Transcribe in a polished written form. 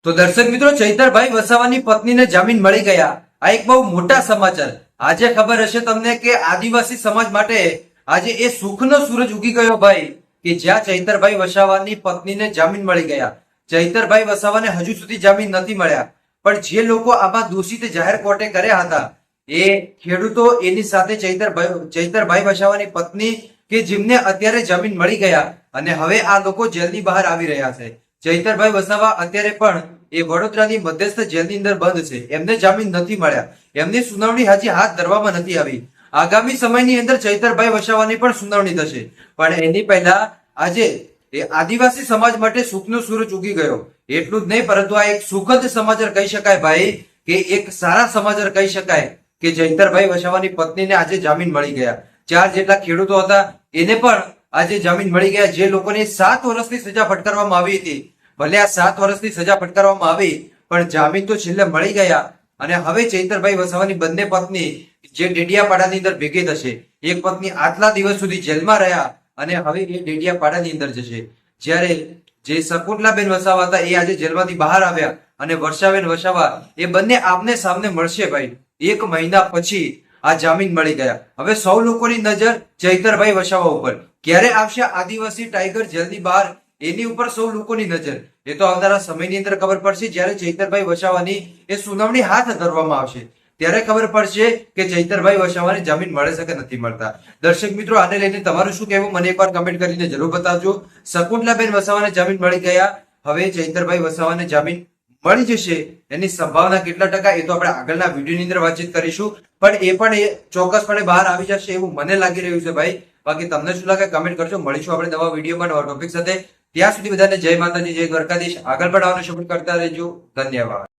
તો દર્શક મિત્રો, ચૈતરભાઈ વસાવાની પત્નીને જામીન મળી ગયા. આ એક બહુ મોટા સમાચાર. આજે ખબર હશે તમને કે આદિવાસી સમાજ માટે આજે એ સુખનો સૂરજ ઉગી ગયો ભાઈ, કે જ્યાં ચૈતરભાઈ વસાવાની પત્નીને જામીન મળી ગયા. ચૈતરભાઈ વસાવાને હજુ સુધી જામીન નથી મળ્યા, પણ જે લોકો આમાં દોષિત જાહેર કોર્ટે કર્યા હતા એ ખેડૂતો, એની સાથે ચૈતરભાઈ વસાવાની પત્ની કે જેમને અત્યારે જામીન મળી ગયા અને હવે આ લોકો જેલની બહાર આવી રહ્યા છે. ચૈતરભાઈ વસાવા અત્યારે પણ એ વડોદરાની મધ્યસ્થ જેલની અંદર બંધ છે. એમને જામીન નથી મળ્યા. એમની સુનાવણી હજી હાથ ધરવામાં નથી આવી. આગામી સમયની અંદર ચૈતરભાઈ વસાવાની પણ સુનાવણી થશે, પણ એની પહેલા આજે એ આદિવાસી સમાજ માટે સુખનો સૂરજ ઉગી ગયો. એટલું જ નહીં, પરંતુ આ એક સુખદ સમાચાર કહી શકાય ભાઈ, કે એક સારા સમાચાર કહી શકાય કે ચૈતરભાઈ વસાવાની પત્નીને આજે જામીન મળી ગયા. 4 જેટલા ખેડૂતો હતા એને પણ આજે જામીન મળી ગયા. જે લોકોને 7 વર્ષની સજા ફટકારવામાં આવી હતી, ભલે આ 7 વર્ષની સજા ફટકારવામાં આવી, પણ જામીન તો છેલ્લે મળી ગયા. અને હવે ચૈતરભાઈ વસાવાની બંને પત્ની જે ડેડિયાપાડાની અંદર ભેગી થશે. એક પત્ની આટલા દિવસ સુધી જેલમાં રહ્યા અને હવે એ ડેડિયાપાડાની અંદર જશે. જ્યારે જે શકુંતલાબેન વસાવા હતા એ આજે જેલમાંથી બહાર આવ્યા અને વર્ષાબેન વસાવા એ બંને આમને સામને મળશે ભાઈ. 1 મહિના પછી આ જામીન મળી ગયા. હવે સૌ લોકોની નજર ચૈતરભાઈ વસાવા ઉપર. ક્યારે આવશે આદિવાસી ટાઈગર જેલની બહાર, એની ઉપર સૌ લોકોની નજર. એ તો આવનારા સમયની અંદર ખબર પડશે. જ્યારે ચૈતરભાઈ વસાવાની એ સુનાવણી હાથ ધરવામાં આવશે ત્યારે ખબર પડશે કે ચૈતરભાઈ વસાવાને જામીન મળે છે કે નથી મળતા. દર્શક મિત્રો, આને લઈને તમારું શું કહેવું મને એકવાર કમેન્ટ કરીને જરૂર બતાવજો. શકુંતલાબેન વસાવાને જામીન મળી ગયા, હવે ચૈતરભાઈ વસાવાને જામીન મળી જશે, એની સંભાવના કેટલા ટકા એ તો આપણે આગળના વિડીયોની અંદર વાતચીત કરીશું, પણ એ ચોક્કસપણે બહાર આવી જશે એવું મને લાગી રહ્યું છે ભાઈ. બાકી તમને શું લાગે કમેન્ટ કરજો. મળીશું આપણે નવા વિડીયોમાં નવા ટોપિક સાથે. ત્યાં સુધી બધાને જય માતાજી, જય દ્વારકાધીશ. આગળ પણ આવવાનો સપોર્ટ કરતા રહેજો. ધન્યવાદ.